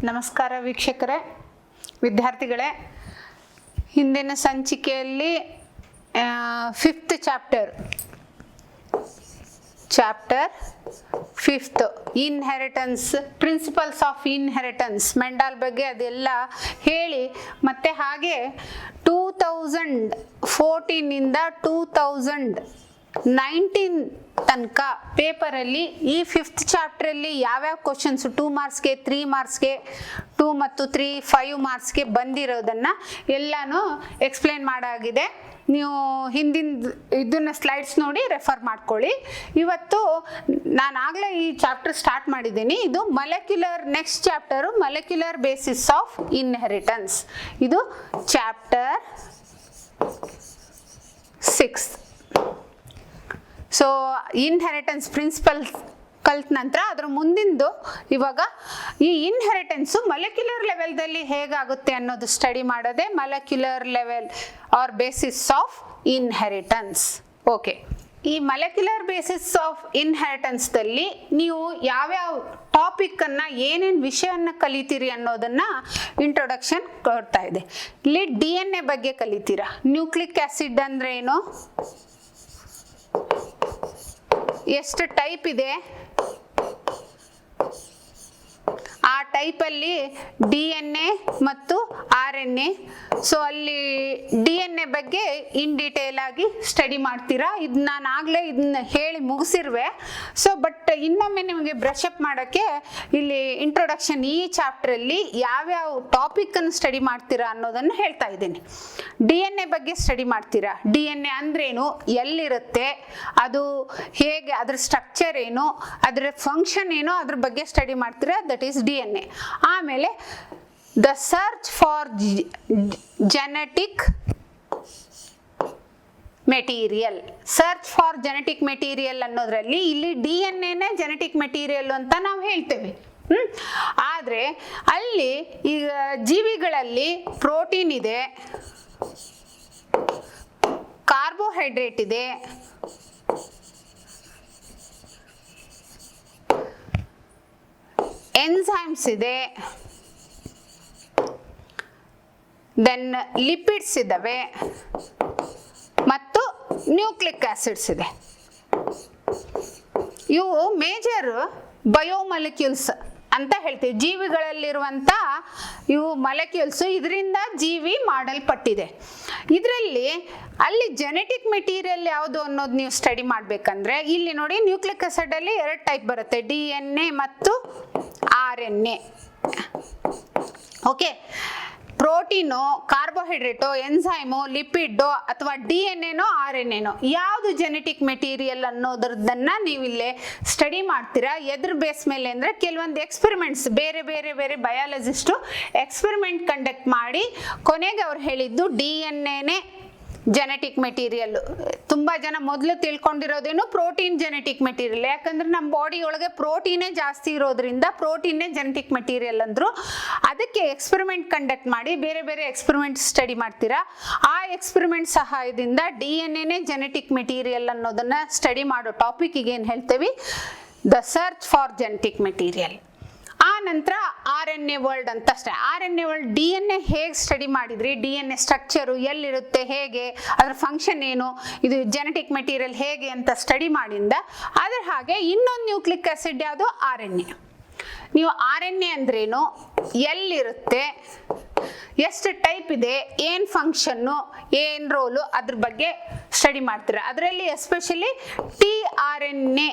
ನಮಸ್ಕಾರ ವೀಕ್ಷಕರೇ, ವಿದ್ಯಾರ್ಥಿಗಳೇ. ಹಿಂದಿನ ಸಂಚಿಕೆಯಲ್ಲಿ 5th chapter 5th inheritance, principles of inheritance, Mendel ಬಗ್ಗೆ ಅದೆಲ್ಲ ಹೇಳಿ, ಮತ್ತೆ ಹಾಗೆ 2014 ಇಂದ 2019 ತನಕ ಪೇಪರಲ್ಲಿ ಈ 5th ಚಾಪ್ಟ್ರಲ್ಲಿ ಯಾವ್ಯಾವ ಕ್ವಶನ್ಸ್ 2 ಮಾರ್ಕ್ಸ್ಗೆ, 3 ಮಾರ್ಕ್ಸ್ಗೆ, 2 ಮತ್ತು 3 5 ಮಾರ್ಕ್ಸ್ಗೆ ಬಂದಿರೋದನ್ನು ಎಲ್ಲಾನು ಎಕ್ಸ್ಪ್ಲೇನ್ ಮಾಡಾಗಿದೆ. ನೀವು ಹಿಂದಿನ ಇದನ್ನ ಸ್ಲೈಡ್ಸ್ ನೋಡಿ ರೆಫರ್ ಮಾಡ್ಕೊಳ್ಳಿ. ಇವತ್ತು ನಾನು ಆಗಲೇ ಈ ಚಾಪ್ಟರ್ ಸ್ಟಾರ್ಟ್ ಮಾಡಿದ್ದೀನಿ. ಇದು molecular, next chapter molecular basis of inheritance. ಇದು ಚಾಪ್ಟರ್ 6. ಸೊ ಇನ್ಹೆರಿಟೆನ್ಸ್ ಪ್ರಿನ್ಸಿಪಲ್ಸ್ ಕಲ್ತ ನಂತರ ಅದರ ಮುಂದಿಂದು ಇವಾಗ ಈ ಇನ್ಹೆರಿಟೆನ್ಸು ಮೊಲೆಕ್ಯುಲರ್ ಲೆವೆಲ್ದಲ್ಲಿ ಹೇಗಾಗುತ್ತೆ ಅನ್ನೋದು ಸ್ಟಡಿ ಮಾಡೋದೇ molecular level or basis of inheritance. Okay, ಈ ಮೊಲೆಕ್ಯುಲರ್ ಬೇಸಿಸ್ ಆಫ್ ಇನ್ಹೆರಿಟೆನ್ಸ್ದಲ್ಲಿ ನೀವು ಯಾವ್ಯಾವ ಟಾಪಿಕ್ಕನ್ನು, ಏನೇನು ವಿಷಯವನ್ನು ಕಲಿತೀರಿ ಅನ್ನೋದನ್ನ ಇಂಟ್ರೊಡಕ್ಷನ್ ಕೊಡ್ತಾ ಇದೆ. ಇಲ್ಲಿ DNA ಬಗ್ಗೆ ಕಲಿತೀರಾ. ನ್ಯೂಕ್ಲಿಕ್ ಆಸಿಡ್ ಅಂದ್ರೆ ಏನು, ಎಷ್ಟು ಟೈಪ್ ಇದೆ, ಆ ಟೈಪಲ್ಲಿ DNA ಮತ್ತು RNA. ಸೊ ಅಲ್ಲಿ DNA ಬಗ್ಗೆ ಇನ್ ಡೀಟೇಲ್ ಆಗಿ ಸ್ಟಡಿ ಮಾಡ್ತೀರಾ. ಇದು ನಾನು ಆಗಲೇ ಇದನ್ನ ಹೇಳಿ ಮುಗಿಸಿರುವೆ. ಸೊ ಬಟ್ ಇನ್ನೊಮ್ಮೆ ನಿಮಗೆ ಬ್ರಷ್ ಅಪ್ ಮಾಡೋಕ್ಕೆ ಇಲ್ಲಿ ಇಂಟ್ರೊಡಕ್ಷನ್ ಈ ಚಾಪ್ಟ್ರಲ್ಲಿ ಯಾವ್ಯಾವ ಟಾಪಿಕನ್ನು ಸ್ಟಡಿ ಮಾಡ್ತೀರಾ ಅನ್ನೋದನ್ನು ಹೇಳ್ತಾ ಇದ್ದೀನಿ. DNA ಬಗ್ಗೆ ಸ್ಟಡಿ ಮಾಡ್ತೀರಾ. DNA ಅಂದ್ರೇನು, ಎಲ್ಲಿರುತ್ತೆ, ಅದು ಹೇಗೆ, ಅದ್ರ ಸ್ಟ್ರಕ್ಚರ್ ಏನು, ಅದರ ಫಂಕ್ಷನ್ ಏನು, ಅದ್ರ ಬಗ್ಗೆ ಸ್ಟಡಿ ಮಾಡ್ತೀರಾ. That is DNA. ಆಮೇಲೆ the search for genetic material. Search for genetic material ಅನ್ನೋದ್ರಲ್ಲಿ ಇಲ್ಲಿ DNA ಜೆನೆಟಿಕ್ ಮೆಟೀರಿಯಲ್ ಅಂತ ನಾವು ಹೇಳ್ತೇವೆ. ಆದರೆ ಅಲ್ಲಿ ಈಗ ಜೀವಿಗಳಲ್ಲಿ ಪ್ರೋಟೀನ್ ಇದೆ, ಕಾರ್ಬೋಹೈಡ್ರೇಟ್ ಇದೆ, ಎನ್ಸೈಮ್ಸ್ ಇದೆ, ದೆನ್ ಲಿಪಿಡ್ಸ್ ಇದ್ದಾವೆ ಮತ್ತು ನ್ಯೂಕ್ಲಿಕ್ ಆಸಿಡ್ಸ್ ಇದೆ. ಇವು ಮೇಜರ್ ಬಯೋಮಾಲಿಕ್ಯೂಲ್ಸ್ ಅಂತ ಹೇಳ್ತೀವಿ. ಜೀವಿಗಳಲ್ಲಿರುವಂಥ ಇವು ಮಾಲಿಕ್ಯೂಲ್ಸ್, ಇದರಿಂದ ಜೀವಿ ಮಾಡಲ್ಪಟ್ಟಿದೆ. ಇದರಲ್ಲಿ ಅಲ್ಲಿ ಜೆನೆಟಿಕ್ ಮೆಟೀರಿಯಲ್ ಯಾವುದು ಅನ್ನೋದು ನೀವು ಸ್ಟಡಿ ಮಾಡಬೇಕಂದ್ರೆ ಇಲ್ಲಿ ನೋಡಿ, ನ್ಯೂಕ್ಲಿಕ್ ಆಸಿಡಲ್ಲಿ 2 ಟೈಪ್ ಬರುತ್ತೆ, DNA ಮತ್ತು RNA. Okay, protein, carbohydrate, enzyme, lipid ಅಥವಾ DNA-ನೋ RNA-ನೋ ಯಾವುದು ಜೆನೆಟಿಕ್ ಮೆಟೀರಿಯಲ್ ಅನ್ನೋದ್ರದನ್ನ ನೀವು ಇಲ್ಲೇ ಸ್ಟಡಿ ಮಾಡ್ತೀರಾ. ಎದ್ರ ಬೇಸ್ ಮೇಲೆ ಅಂದರೆ ಕೆಲವೊಂದು ಎಕ್ಸ್ಪೆರಿಮೆಂಟ್ಸ್, ಬೇರೆ ಬೇರೆ ಬೇರೆ ಬಯಾಲಜಿಸ್ಟು ಎಕ್ಸ್ಪೆರಿಮೆಂಟ್ ಕಂಡಕ್ಟ್ ಮಾಡಿ ಕೊನೆಗೆ ಅವ್ರು ಹೇಳಿದ್ದು DNA-ನೇ ಜೆನೆಟಿಕ್ ಮೆಟೀರಿಯಲ್. ತುಂಬ ಜನ ಮೊದಲು ತಿಳ್ಕೊಂಡಿರೋದೇನು ಪ್ರೋಟೀನ್ ಜೆನೆಟಿಕ್ ಮೆಟೀರಿಯಲ್, ಯಾಕಂದ್ರೆ ನಮ್ಮ ಬಾಡಿ ಒಳಗೆ ಪ್ರೋಟೀನೇ ಜಾಸ್ತಿ ಇರೋದ್ರಿಂದ ಪ್ರೋಟೀನೇ ಜೆನೆಟಿಕ್ ಮೆಟೀರಿಯಲ್ ಅಂದರು. ಅದಕ್ಕೆ ಎಕ್ಸ್ಪೆರಿಮೆಂಟ್ ಕಂಡಕ್ಟ್ ಮಾಡಿ ಬೇರೆ ಬೇರೆ ಎಕ್ಸ್ಪೆರಿಮೆಂಟ್ ಸ್ಟಡಿ ಮಾಡ್ತೀರಾ. ಆ ಎಕ್ಸ್ಪೆರಿಮೆಂಟ್ ಸಹಾಯದಿಂದ DNA-ನೇ ಜೆನೆಟಿಕ್ ಮೆಟೀರಿಯಲ್ ಅನ್ನೋದನ್ನ ಸ್ಟಡಿ ಮಾಡೋ ಟಾಪಿಕ್ಗೆ ಏನು ಹೇಳ್ತೇವೆ, the search for genetic material. ಆ ನಂತರ RNA ವರ್ಲ್ಡ್ ಅಂತ ಅಷ್ಟೇ. RNA ವರ್ಲ್ಡ್ DNA ಹೇಗೆ ಸ್ಟಡಿ ಮಾಡಿದ್ರಿ, DNA ಸ್ಟ್ರಕ್ಚರು ಎಲ್ಲಿರುತ್ತೆ, ಹೇಗೆ, ಅದರ ಫಂಕ್ಷನ್ ಏನು, ಇದು ಜೆನೆಟಿಕ್ ಮೆಟೀರಿಯಲ್ ಹೇಗೆ ಅಂತ ಸ್ಟಡಿ ಮಾಡಿಂದ ಅದ್ರ ಹಾಗೆ ಇನ್ನೊಂದು ನ್ಯೂಕ್ಲಿಕ್ ಆಸಿಡ್ ಯಾವುದು, RNA. ನೀವು RNA ಅಂದ್ರೇನು, ಎಲ್ಲಿರುತ್ತೆ, ಎಷ್ಟು ಟೈಪ್ ಇದೆ, ಏನು ಫಂಕ್ಷನ್ನು, ಏನು ರೋಲು, ಅದ್ರ ಬಗ್ಗೆ ಸ್ಟಡಿ ಮಾಡ್ತೀರಾ. ಅದರಲ್ಲಿ ಎಸ್ಪೆಷಲಿ tRNA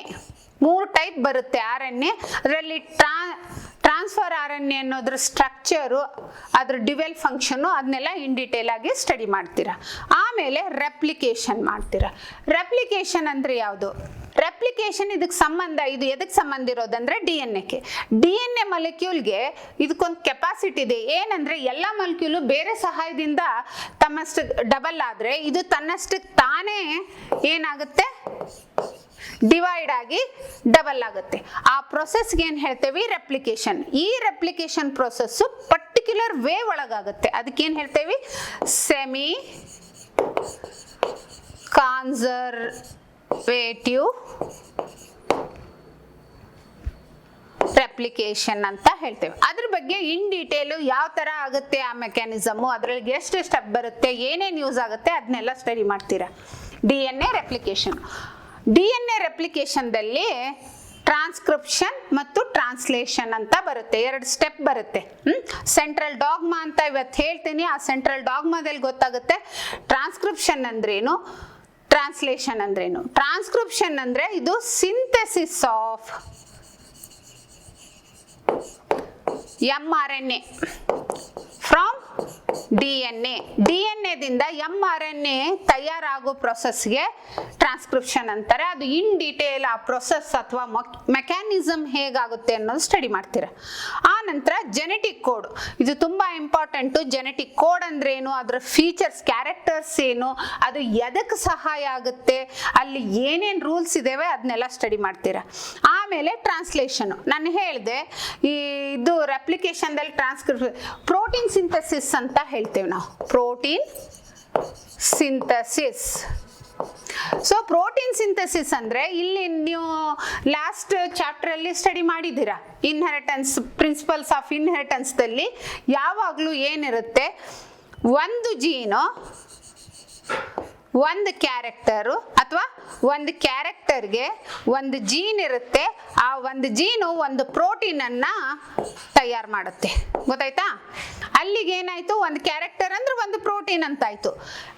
3 ಟೈಪ್ ಬರುತ್ತೆ RNA. ಅದರಲ್ಲಿ ಟ್ರಾನ್ಸ್ಫರ್ RNA ಅನ್ನೋದ್ರ ಸ್ಟ್ರಕ್ಚರು, ಅದ್ರ ಡ್ಯುವೆಲ್ ಫಂಕ್ಷನು, ಅದನ್ನೆಲ್ಲ ಇನ್ ಡೀಟೇಲ್ ಆಗಿ ಸ್ಟಡಿ ಮಾಡ್ತೀರಾ. ಆಮೇಲೆ ರೆಪ್ಲಿಕೇಶನ್ ಮಾಡ್ತೀರಾ. ರೆಪ್ಲಿಕೇಶನ್ ಅಂದರೆ ಯಾವುದು, ರೆಪ್ಲಿಕೇಶನ್ ಇದಕ್ಕೆ ಸಂಬಂಧ, ಇದು ಎದಕ್ಕೆ ಸಂಬಂಧ ಇರೋದಂದ್ರೆ DNA-ಗೆ. DNA ಮಾಲಿಕ್ಯೂಲ್ಗೆ ಇದಕ್ಕೊಂದು ಕೆಪಾಸಿಟಿ ಇದೆ. ಏನಂದ್ರೆ ಎಲ್ಲ ಮಾಲಿಕ್ಯೂಲು ಬೇರೆ ಸಹಾಯದಿಂದ ತಮ್ಮಷ್ಟು ಡಬಲ್ ಆದರೆ ಇದು ತನ್ನಷ್ಟಕ್ಕೆ ತಾನೇ ಏನಾಗುತ್ತೆ, ಡಿವೈಡ್ ಆಗಿ ಡಬಲ್ ಆಗುತ್ತೆ. ಆ ಪ್ರೊಸೆಸ್ಗೆ ಏನು ಹೇಳ್ತೇವೆ, ರೆಪ್ಲಿಕೇಶನ್. ಈ ರೆಪ್ಲಿಕೇಶನ್ ಪ್ರೊಸೆಸ್ಸು ಪರ್ಟಿಕ್ಯುಲರ್ ವೇ ಒಳಗಾಗುತ್ತೆ. ಅದಕ್ಕೇನು ಹೇಳ್ತೇವೆ, ಸೆಮಿ ಕಾನ್ಸರ್ವೇಟಿವ್ ರೆಪ್ಲಿಕೇಶನ್ ಅಂತ ಹೇಳ್ತೇವೆ. ಅದ್ರ ಬಗ್ಗೆ ಇನ್ ಡೀಟೇಲು ಯಾವ ತರ ಆಗುತ್ತೆ ಆ ಮೆಕ್ಯಾನಿಸಮ್, ಅದ್ರಲ್ಲಿ ಎಷ್ಟು ಸ್ಟೆಪ್ ಬರುತ್ತೆ, ಏನೇನು ಯೂಸ್ ಆಗುತ್ತೆ ಅದನ್ನೆಲ್ಲ ಸ್ಟಡಿ ಮಾಡ್ತೀರಾ. DNA replication. DNA ರೆಪ್ಲಿಕೇಶನ್ದಲ್ಲಿ ಟ್ರಾನ್ಸ್ಕ್ರಿಪ್ಷನ್ ಮತ್ತು ಟ್ರಾನ್ಸ್ಲೇಷನ್ ಅಂತ ಬರುತ್ತೆ, 2 ಸ್ಟೆಪ್ ಬರುತ್ತೆ. ಸೆಂಟ್ರಲ್ ಡಾಗ್ಮಾ ಅಂತ ಇವತ್ತು ಹೇಳ್ತೀನಿ, ಆ ಸೆಂಟ್ರಲ್ ಡಾಗ್ಮಾದಲ್ಲಿ ಗೊತ್ತಾಗುತ್ತೆ ಟ್ರಾನ್ಸ್ಕ್ರಿಪ್ಷನ್ ಅಂದ್ರೇನು, ಟ್ರಾನ್ಸ್ಲೇಷನ್ ಅಂದ್ರೇನು. ಟ್ರಾನ್ಸ್ಕ್ರಿಪ್ಷನ್ ಅಂದ್ರೆ ಇದು synthesis of mRNA from DNA. DNA ದಿಂದ mRNA ತಯಾರಾಗೋ ಪ್ರೊಸೆಸ್ಗೆ ಟ್ರಾನ್ಸ್ಕ್ರಿಪ್ಷನ್ ಅಂತಾರೆ. ಅದು ಇನ್ ಡೀಟೇಲ್ ಆ ಪ್ರೊಸೆಸ್ ಅಥವಾ ಮೆಕ್ಯಾನಿಸಮ್ ಹೇಗಾಗುತ್ತೆ ಅನ್ನೋದು ಸ್ಟಡಿ ಮಾಡ್ತೀರಾ. ಆ ನಂತರ ಜೆನೆಟಿಕ್ ಕೋಡ್, ಇದು ತುಂಬಾ ಇಂಪಾರ್ಟೆಂಟು. ಜೆನೆಟಿಕ್ ಕೋಡ್ ಅಂದ್ರೆ ಏನು, ಅದರ ಫೀಚರ್ಸ್, ಕ್ಯಾರೆಕ್ಟರ್ಸ್ ಏನು, ಅದು ಎದಕ್ಕೆ ಸಹಾಯ ಆಗುತ್ತೆ, ಅಲ್ಲಿ ಏನೇನು ರೂಲ್ಸ್ ಇದಾವೆ ಅದನ್ನೆಲ್ಲ ಸ್ಟಡಿ ಮಾಡ್ತೀರಾ. ಆಮೇಲೆ ಟ್ರಾನ್ಸ್ಲೇಷನ್, ನಾನು ಹೇಳಿದೆ ಇದು ರೆಪ್ಲಿಕೇಶನ್ದಲ್ಲಿ ಟ್ರಾನ್ಸ್ಕ್ರಿಪ್ಷನ್. ಪ್ರೋಟೀನ್ ಸಿಂಥಸಿಸ್ ಅಂತ ಹೇಳ್ತೇವೆ ನಾವು, protein synthesis. So protein synthesis ಅಂದ್ರೆ ಇಲ್ಲಿ ನೀವು ಲಾಸ್ಟ್ ಚಾಪ್ಟರ್ ಅಲ್ಲಿ ಸ್ಟಡಿ ಮಾಡಿದ್ದೀರಾ, ಇನ್ಹೆರಿಟೆನ್ಸ್, ಪ್ರಿನ್ಸಿಪಲ್ಸ್ ಆಫ್ ಇನ್ಹೆರಿಟೆನ್ಸ್ ದಲ್ಲಿ ಯಾವಾಗಲೂ ಏನಿರುತ್ತೆ, ಒಂದು ಜೀನು ಒಂದು ಕ್ಯಾರೆಕ್ಟರು ಅಥವಾ ಒಂದು ಕ್ಯಾರೆಕ್ಟರ್ಗೆ ಒಂದು ಜೀನ್ ಇರುತ್ತೆ, ಆ ಒಂದು ಜೀನು ಒಂದು ಪ್ರೋಟೀನ್ ಅನ್ನ ತಯಾರು ಮಾಡುತ್ತೆ. ಗೊತ್ತಾಯ್ತಾ? ಅಲ್ಲಿಗೆ ಏನಾಯ್ತು, ಒಂದು ಕ್ಯಾರೆಕ್ಟರ್ ಅಂದ್ರೆ ಒಂದು ಪ್ರೋಟೀನ್ ಅಂತ ಆಯ್ತು.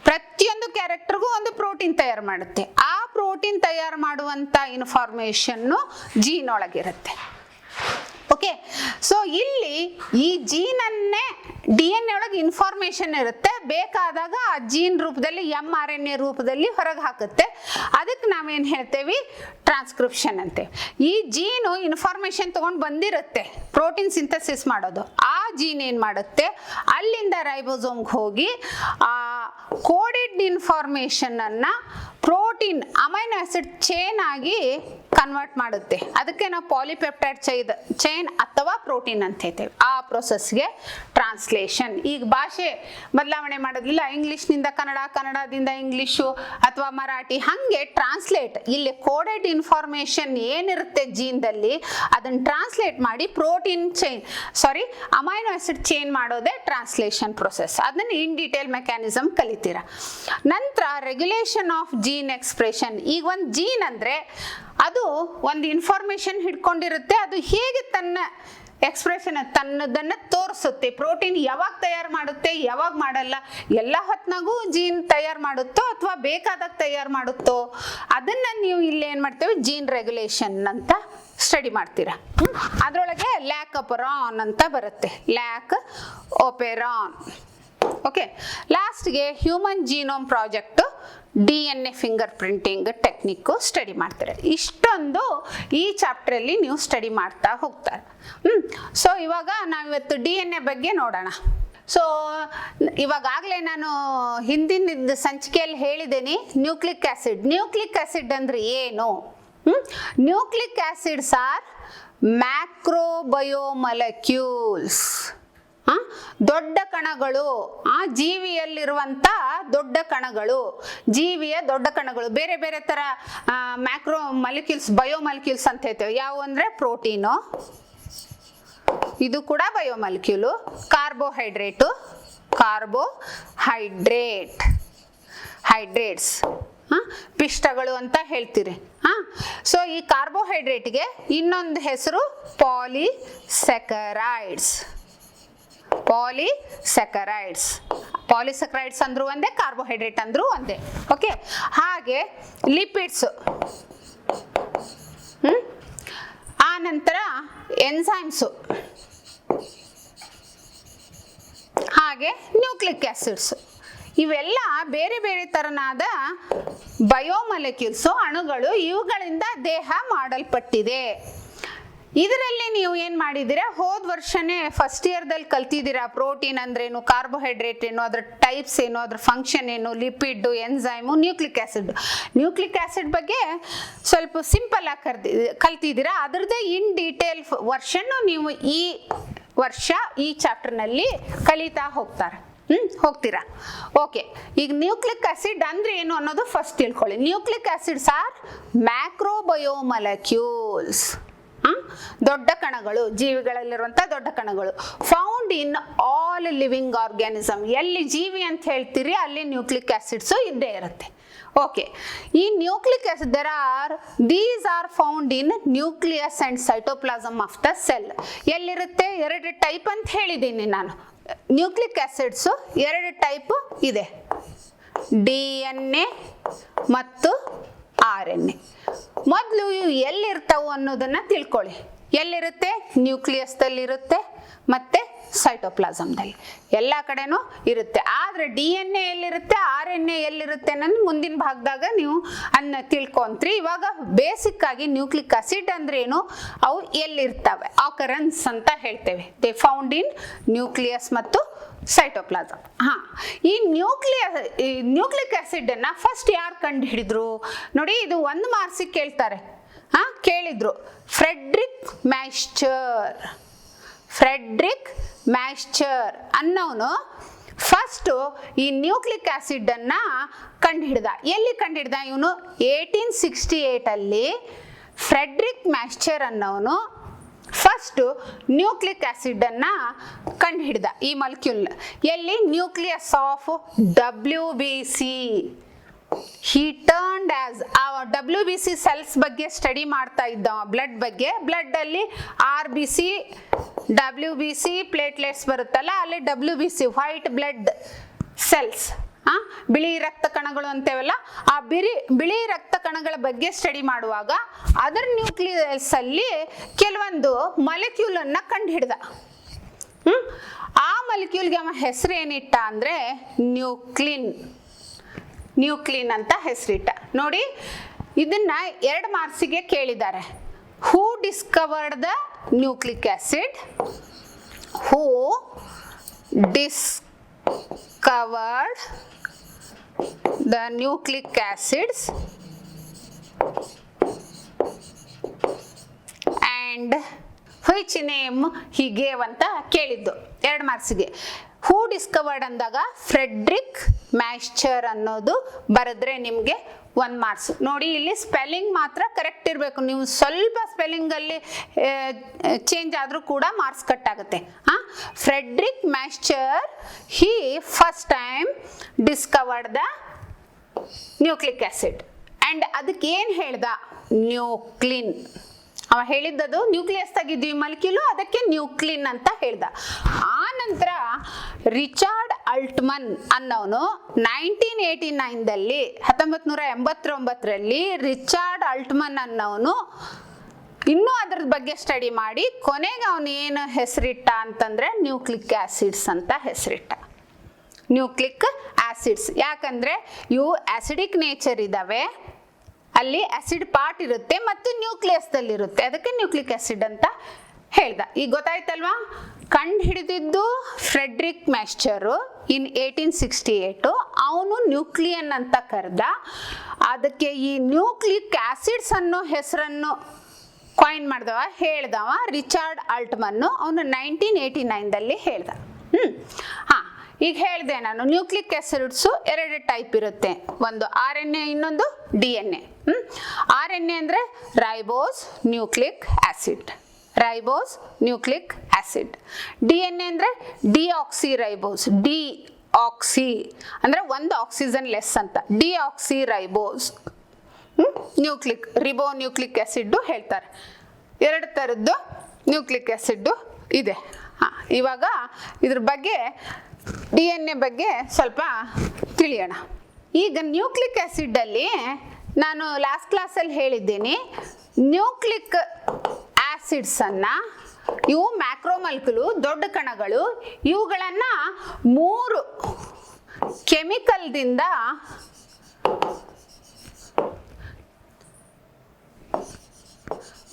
ಪ್ರತಿಯೊಂದು ಕ್ಯಾರೆಕ್ಟರ್ಗೂ ಒಂದು ಪ್ರೋಟೀನ್ ತಯಾರು ಮಾಡುತ್ತೆ. ಆ ಪ್ರೋಟೀನ್ ತಯಾರು ಮಾಡುವಂತ ಇನ್ಫಾರ್ಮೇಶನ್ ಜೀನ್ ಒಳಗಿರುತ್ತೆ. ಓಕೆ, ಸೊ ಇಲ್ಲಿ ಈ ಜೀನ್ ಅನ್ನೇ DNA ಒಳಗೆ ಇನ್ಫಾರ್ಮೇಶನ್ ಇರುತ್ತೆ, ಬೇಕಾದಾಗ ಆ ಜೀನ್ ರೂಪದಲ್ಲಿ mRNA ರೂಪದಲ್ಲಿ ಹೊರಗೆ ಹಾಕುತ್ತೆ. ಅದಕ್ಕೆ ನಾವೇನು ಹೇಳ್ತೇವೆ, ಟ್ರಾನ್ಸ್ಕ್ರಿಪ್ಷನ್ ಅಂತೇವೆ. ಈ ಜೀನು ಇನ್ಫಾರ್ಮೇಶನ್ ತಗೊಂಡು ಬಂದಿರುತ್ತೆ ಪ್ರೋಟೀನ್ ಸಿಂಥಸಿಸ್ ಮಾಡೋದು. ಆ ಜೀನ್ ಏನು ಮಾಡುತ್ತೆ, ಅಲ್ಲಿಂದ ರೈಬೋಸೋಮ್ಗೆ ಹೋಗಿ ಆ ಕೋಡೆಡ್ ಇನ್ಫಾರ್ಮೇಶನ್ ಅನ್ನ ಪ್ರೋಟೀನ್ ಅಮೈನೋ ಆಸಿಡ್ ಚೈನ್ ಆಗಿ ಕನ್ವರ್ಟ್ ಮಾಡುತ್ತೆ. ಅದಕ್ಕೆ ನಾವು ಪಾಲಿಪೆಪ್ಟೈಡ್ ಚೈನ್ ಅಥವಾ ಪ್ರೋಟೀನ್ ಅಂತ ಹೇಳ್ತೇವೆ. ಆ ಪ್ರೊಸೆಸ್ಗೆ ಟ್ರಾನ್ಸ್ಲೇಷನ್. ಈಗ ಭಾಷೆ ಬದಲಾವಣೆ ಮಾಡೋದಿಲ್ಲ, ಇಂಗ್ಲಿಷ್ನಿಂದ ಕನ್ನಡ, ಕನ್ನಡದಿಂದ ಇಂಗ್ಲಿಷು ಅಥವಾ ಮರಾಠಿ, ಹಾಗೆ ಟ್ರಾನ್ಸ್ಲೇಟ್. ಇಲ್ಲಿ ಕೋಡೆಡ್ ಇನ್ಫಾರ್ಮೇಶನ್ ಏನಿರುತ್ತೆ ಜೀನ್ದಲ್ಲಿ ಅದನ್ನು ಟ್ರಾನ್ಸ್ಲೇಟ್ ಮಾಡಿ ಪ್ರೋಟೀನ್ ಅಮೈನೋ ಆಸಿಡ್ ಚೈನ್ ಮಾಡೋದೇ ಟ್ರಾನ್ಸ್ಲೇಷನ್ ಪ್ರೊಸೆಸ್. ಅದನ್ನ ಇನ್ ಡೀಟೇಲ್ ಮೆಕ್ಯಾನಿಸಮ್ ಕಲಿತೀರಾ. ನಂತರ ರೆಗ್ಯುಲೇಷನ್ ಆಫ್ ಜೀನ್ ಎಕ್ಸ್ಪ್ರೆಷನ್. ಈಗ ಒಂದು ಜೀನ್ ಅಂದ್ರೆ ಅದು ಒಂದು ಇನ್ಫಾರ್ಮೇಶನ್ ಹಿಡ್ಕೊಂಡಿರುತ್ತೆ, ಅದು ಹೇಗೆ ತನ್ನ ಎಕ್ಸ್ಪ್ರೆಷನ್ ತನ್ನದನ್ನ ತೋರಿಸುತ್ತೆ. ಪ್ರೋಟೀನ್ ಯಾವಾಗ ತಯಾರು ಮಾಡುತ್ತೆ, ಯಾವಾಗ ಮಾಡಲ್ಲ, ಎಲ್ಲ ಹೊತ್ನಾಗೂ ಜೀನ್ ತಯಾರು ಮಾಡುತ್ತೋ ಅಥವಾ ಬೇಕಾದಾಗ ತಯಾರು ಮಾಡುತ್ತೋ, ಅದನ್ನ ನೀವು ಇಲ್ಲಿ ಏನ್ ಮಾಡ್ತೇವೆ, ಜೀನ್ ರೆಗ್ಯುಲೇಷನ್ ಅಂತ ಸ್ಟಡಿ ಮಾಡ್ತೀರಾ. ಅದರೊಳಗೆ ಲ್ಯಾಕ್ ಒಪೆರಾನ್ ಅಂತ ಬರುತ್ತೆ, ಲ್ಯಾಕ್ ಒಪೆರಾನ್. ಓಕೆ, ಲಾಸ್ಟ್ಗೆ human genome project, DNA finger printing technique study ಮಾಡ್ತಾರೆ. ಇಷ್ಟೊಂದು ಈ ಚಾಪ್ಟರ್ ಅಲ್ಲಿ ನೀವು ಸ್ಟಡಿ ಮಾಡ್ತಾ ಹೋಗ್ತಾರೆ. ಸೊ ಇವಾಗ ನಾವಿವತ್ತು DNA ಬಗ್ಗೆ ನೋಡೋಣ. ಸೊ ಇವಾಗಲೇ ನಾನು ಹಿಂದಿನ ಸಂಚಿಕೆಯಲ್ಲಿ ಹೇಳಿದ್ದೀನಿ ನ್ಯೂಕ್ಲಿಕ್ ಆಸಿಡ್. ನ್ಯೂಕ್ಲಿಕ್ ಆಸಿಡ್ ಅಂದ್ರೆ ಏನು? Nucleic acids are macrobiomolecules. ದೊಡ್ಡ ಕಣಗಳು, ಆ ಜೀವಿಯಲ್ಲಿರುವಂತ ದೊಡ್ಡ ಕಣಗಳು, ಜೀವಿಯ ದೊಡ್ಡ ಕಣಗಳು. ಬೇರೆ ಬೇರೆ ತರ ಮ್ಯಾಕ್ರೋ ಮಾಲಿಕ್ಯೂಲ್ಸ್, ಬಯೋಮಾಲಿಕ್ಯೂಲ್ಸ್ ಅಂತ ಹೇಳ್ತೇವೆ. ಯಾವ ಅಂದ್ರೆ ಪ್ರೋಟೀನು, ಇದು ಕೂಡ ಬಯೋಮಾಲಿಕ್ಯೂಲು. ಹೈಡ್ರೇಟ್ಸ್, ಪಿಷ್ಟಗಳು ಅಂತ ಹೇಳ್ತೀರಿ. ಸೊ ಈ ಕಾರ್ಬೋಹೈಡ್ರೇಟ್ಗೆ ಇನ್ನೊಂದು ಹೆಸರು ಪಾಲಿಸ್ಯಾಕರೈಡ್ಸ್. ಪಾಲಿಸ್ಯಾಕರೈಡ್ಸ್ ಅಂದ್ರೂ ಒಂದೇ, ಕಾರ್ಬೋಹೈಡ್ರೇಟ್ ಅಂದ್ರೂ ಒಂದೇ. ಓಕೆ, ಹಾಗೆ ಲಿಪಿಡ್ಸ್, ಆ ನಂತರ ಎನ್ಸೈಮ್ಸ್, ಹಾಗೆ ನ್ಯೂಕ್ಲಿಕ್ ಆಸಿಡ್ಸ್. ಇವೆಲ್ಲ ಬೇರೆ ಬೇರೆ ತರನಾದ ಬಯೋಮಾಲಿಕ್ಯೂಲ್ಸ್, ಅಣುಗಳು. ಇವುಗಳಿಂದ ದೇಹ ಮಾಡಲ್ಪಟ್ಟಿದೆ. ಇದರಲ್ಲಿ ನೀವು ಏನ್ ಮಾಡಿದ್ದೀರಾ, ಹೋದ ವರ್ಷನೇ ಫಸ್ಟ್ ಇಯರ್ದಲ್ಲಿ ಕಲ್ತಿದ್ದೀರಾ. ಪ್ರೋಟೀನ್ ಅಂದ್ರೇನು, ಕಾರ್ಬೋಹೈಡ್ರೇಟ್ ಏನು, ಅದ್ರ ಟೈಪ್ಸ್ ಏನು, ಅದ್ರ ಫಂಕ್ಷನ್ ಏನು, lipid, enzyme, nucleic acid. Nucleic acid ಬಗ್ಗೆ ಸ್ವಲ್ಪ ಸಿಂಪಲ್ ಆಗಿ ಕಲ್ತಿದ್ದೀರಾ. ಅದ್ರದ್ದೇ ಇನ್ ಡೀಟೇಲ್ ವರ್ಷನ್ ನೀವು ಈ ವರ್ಷ ಈ ಚಾಪ್ಟರ್ನಲ್ಲಿ ಕಲಿತಾ ಹೋಗ್ತೀರಾ. ಓಕೆ, ಈಗ ನ್ಯೂಕ್ಲಿಕ್ ಆಸಿಡ್ ಅಂದ್ರೆ ಏನು ಅನ್ನೋದು ಫಸ್ಟ್ ತಿಳ್ಕೊಳ್ಳಿ. Nucleic acids are macrobiomolecules. ದೊಡ್ಡ ಕಣಗಳು, ಜೀವಿಗಳಲ್ಲಿರುವಂಥ ದೊಡ್ಡ ಕಣಗಳು. Found in all living organism. ಎಲ್ಲಿ ಜೀವಿ ಅಂತ ಹೇಳ್ತೀರಿ ಅಲ್ಲಿ ನ್ಯೂಕ್ಲಿಕ್ ಆಸಿಡ್ಸ್ ಇದ್ದೇ ಇರುತ್ತೆ. ಓಕೆ, ಈ nucleic acid these are found in nucleus and cytoplasm of the cell. ಎಲ್ಲಿರುತ್ತೆ? 2 ಟೈಪ್ ಅಂತ ಹೇಳಿದ್ದೀನಿ ನಾನು. ನ್ಯೂಕ್ಲಿಕ್ ಆಸಿಡ್ಸ್ 2 ಟೈಪ್ ಇದೆ, DNA ಮತ್ತು RNA. ಮೊದಲು ಇವು ಎಲ್ಲಿರ್ತಾವು ಅನ್ನೋದನ್ನ ತಿಳ್ಕೊಳ್ಳಿ. ಎಲ್ಲಿರುತ್ತೆ? ನ್ಯೂಕ್ಲಿಯಸ್ದಲ್ಲಿರುತ್ತೆ ಮತ್ತೆ ಸೈಟೋಪ್ಲಾಸಮ್ದಲ್ಲಿ, ಎಲ್ಲ ಕಡೆನೂ ಇರುತ್ತೆ. ಆದರೆ DNA ಎಲ್ಲಿರುತ್ತೆ, RNA ಎಲ್ಲಿರುತ್ತೆ ಅನ್ನೋದು ಮುಂದಿನ ಭಾಗದಾಗ ನೀವು ಅದನ್ನ ತಿಳ್ಕೊಂತ್ರಿ. ಇವಾಗ ಬೇಸಿಕ್ ಆಗಿ ನ್ಯೂಕ್ಲಿಕ್ ಆಸಿಡ್ ಅಂದ್ರೆ ಏನು, ಅವು ಎಲ್ಲಿರ್ತವೆ, ಆಕರೆನ್ಸ್ ಅಂತ ಹೇಳ್ತೇವೆ. ದೇ ಫೌಂಡ್ ಇನ್ ನ್ಯೂಕ್ಲಿಯಸ್ ಮತ್ತು ಸೈಟೋಪ್ಲಾಸಮ್. ಈ ನ್ಯೂಕ್ಲಿಕ್ ಆಸಿಡ್ ಅನ್ನ ಫಸ್ಟ್ ಯಾರು ಕಂಡು ಹಿಡಿದ್ರು ನೋಡಿ, ಇದು 1 ಮಾರ್ಕ್ಸಿಗೆ ಕೇಳ್ತಾರೆ. ಕೇಳಿದ್ರು ಫ್ರೆಡ್ರಿಕ್ ಮ್ಯಾಶ್ಚರ್ ಅನ್ನೋನು ಫಸ್ಟ್ ಈ ನ್ಯೂಕ್ಲಿಕ್ ಆಸಿಡ್ ಅನ್ನ ಕಂಡುಹಿಡ್ದ. ಎಲ್ಲಿ ಕಂಡುಹಿಡ್ದ ಇವನು? 1868 ಅಲ್ಲಿ ಫ್ರೆಡ್ರಿಕ್ ಮ್ಯಾಶ್ಚರ್ ಅನ್ನೋನು ಫಸ್ಟ್ ನ್ಯೂಕ್ಲಿಕ್ ಆಸಿಡ್ ಅನ್ನ ಕಂಡುಹಿಡ್ದ. ಈ ಮಾಲಿಕ್ಯೂಲ್ ಎಲ್ಲಿ? Nucleus of WBC. he turned as WBC cells ಬಗ್ಗೆ ಸ್ಟಡಿ ಮಾಡ್ತಾ ಇದ್ದ, ಬ್ಲಡ್ ಬಗ್ಗೆ. ಬ್ಲಡ್ ಅಲ್ಲಿ RBC WBC ಪ್ಲೇಟ್ಲೆಟ್ಸ್ ಬರುತ್ತಲ್ಲ, ಅಲ್ಲಿ WBC ವೈಟ್ ಬ್ಲಡ್ ಸೆಲ್ಸ್, ಬಿಳಿ ರಕ್ತ ಕಣಗಳು ಅಂತೇವಲ್ಲ, ಆ ಬಿಳಿ ರಕ್ತ ಕಣಗಳ ಬಗ್ಗೆ ಸ್ಟಡಿ ಮಾಡುವಾಗ ಅದರ ನ್ಯೂಕ್ಲಿಯಸ್ ಅಲ್ಲಿ ಕೆಲವೊಂದು ಮಾಲಿಕ್ಯೂಲ್ ಅನ್ನ ಕಂಡು ಹಿಡ್ದ. ಆ ಮಾಲಿಕ್ಯೂಲ್ಗೆ ಅವ ಹೆಸರು ಏನಿಟ್ಟ ಅಂದ್ರೆ ನ್ಯೂಕ್ಲಿನ್ ಅಂತ ಹೆಸರಿಟ್ಟ. ನೋಡಿ, ಇದನ್ನ 2 ಮಾರ್ಕ್ಸಿಗೆ ಕೇಳಿದ್ದಾರೆ. Who discovered the nucleic acid? Who discovered the nucleic acids and which name he gave ಅಂತ ಕೇಳಿದ್ದು 2 ಮಾರ್ಕ್ಸಿಗೆ. ಹೂ ಡಿಸ್ಕವರ್ಡ್ ಅಂದಾಗ ಫ್ರೆಡ್ರಿಕ್ ಮ್ಯಾಶ್ಚರ್ ಅನ್ನೋದು ಬರೆದ್ರೆ ನಿಮಗೆ 1 ಮಾರ್ಕ್ಸ್. ನೋಡಿ, ಇಲ್ಲಿ ಸ್ಪೆಲ್ಲಿಂಗ್ ಮಾತ್ರ ಕರೆಕ್ಟ್ ಇರಬೇಕು. ನೀವು ಸ್ವಲ್ಪ ಸ್ಪೆಲ್ಲಿಂಗ್ ಅಲ್ಲಿ ಚೇಂಜ್ ಆದ್ರೂ ಕೂಡ ಮಾರ್ಕ್ಸ್ ಕಟ್ ಆಗುತ್ತೆ. Friedrich Miescher he first time discovered the nucleic acid and ಅದಕ್ಕೆ ಏನ್ ಹೇಳ್ದ? ನ್ಯೂಕ್ಲಿನ್. ಅವ ಹೇಳಿದ್ದದು ನ್ಯೂಕ್ಲಿಯಸ್ ಆಗಿದ್ದು ಈ ಮಾಲಿಕ್ಯೂಲ್, ಅದಕ್ಕೆ ನ್ಯೂಕ್ಲಿನ್ ಅಂತ ಹೇಳ್ದ. ಆ ನಂತರ ರಿಚಾರ್ಡ್ ಅಲ್ಟ್ಮನ್ ಅನ್ನೋನು 1989ರಲ್ಲಿ ರಿಚಾರ್ಡ್ ಅಲ್ಟ್ಮನ್ ಅನ್ನೋನು ಇನ್ನೂ ಅದ್ರ ಬಗ್ಗೆ ಸ್ಟಡಿ ಮಾಡಿ ಕೊನೆಗೆ ಅವನು ಏನು ಹೆಸರಿಟ್ಟ ಅಂತಂದ್ರೆ ನ್ಯೂಕ್ಲಿಕ್ ಆಸಿಡ್ಸ್ ಅಂತ ಹೆಸರಿಟ್ಟ. ನ್ಯೂಕ್ಲಿಕ್ ಆಸಿಡ್ಸ್ ಯಾಕಂದ್ರೆ ಇವು ಆಸಿಡಿಕ್ ನೇಚರ್ ಇದಾವೆ, ಅಲ್ಲಿ ಆಸಿಡ್ ಪಾರ್ಟ್ ಇರುತ್ತೆ ಮತ್ತು ನ್ಯೂಕ್ಲಿಯಸ್ದಲ್ಲಿ ಇರುತ್ತೆ, ಅದಕ್ಕೆ ನ್ಯೂಕ್ಲಿಕ್ ಆಸಿಡ್ ಅಂತ ಹೇಳ್ದ. ಈಗ ಗೊತ್ತಾಯ್ತಲ್ವಾ? ಕಂಡು ಹಿಡಿದಿದ್ದು ಫ್ರೆಡ್ರಿಕ್ ಮ್ಯಾಶ್ಚರು ಇನ್ 1868. ಅವನು ನ್ಯೂಕ್ಲಿಯನ್ ಅಂತ ಕರೆದ. ಅದಕ್ಕೆ ಈ ನ್ಯೂಕ್ಲಿಕ್ ಆಸಿಡ್ಸ್ ಅನ್ನೋ ಹೆಸರನ್ನು ಕಾಯಿನ್ ಮಾಡಿದವ, ಹೇಳ್ದವ ರಿಚಾರ್ಡ್ ಅಲ್ಟ್ಮನ್ನು. ಅವನು 1989ದಲ್ಲಿ ಹೇಳ್ದ. ಈಗ ಹೇಳಿದೆ ನಾನು, ನ್ಯೂಕ್ಲಿಕ್ ಆಸಿಡ್ಸು 2 ಟೈಪ್ ಇರುತ್ತೆ, ಒಂದು RNA, ಇನ್ನೊಂದು DNA. RNA ಅಂದ್ರೆ ರೈಬೋಸ್ ನ್ಯೂಕ್ಲಿಕ್ ಆಸಿಡ್, DNA ಅಂದ್ರೆ ಡಿಆಕ್ಸಿ ರೈಬೋಸ್, ಡಿಆಕ್ಸಿ ಅಂದ್ರೆ ಒಂದು ಆಕ್ಸಿಜನ್ ಲೆಸ್ ಅಂತ, ಡಿಆಕ್ಸಿ ರೈಬೋಸ್. ರಿಬೋನ್ಯೂಕ್ಲಿಕ್ ಆಸಿಡ್ ಹೇಳ್ತಾರೆ. 2 ಥರದ್ದು ನ್ಯೂಕ್ಲಿಕ್ ಆಸಿಡ್ ಇದೆ. ಇವಾಗ ಇದ್ರ ಬಗ್ಗೆ DNA ಬಗ್ಗೆ ಸ್ವಲ್ಪ ತಿಳಿಯೋಣ. ಈಗ ನ್ಯೂಕ್ಲಿಕ್ ಆಸಿಡ್ ಅಲ್ಲಿ ನಾನು ಲಾಸ್ಟ್ ಕ್ಲಾಸಲ್ಲಿ ಹೇಳಿದ್ದೀನಿ, ನ್ಯೂಕ್ಲಿಕ್ ಆಸಿಡ್ಸ್ ಅನ್ನ, ಇವು ಮ್ಯಾಕ್ರೋಮಾಲಿಕ್ಯೂಲ್ ದೊಡ್ಡ ಕಣಗಳು, ಇವುಗಳನ್ನ 3 ಕೆಮಿಕಲ್ದಿಂದ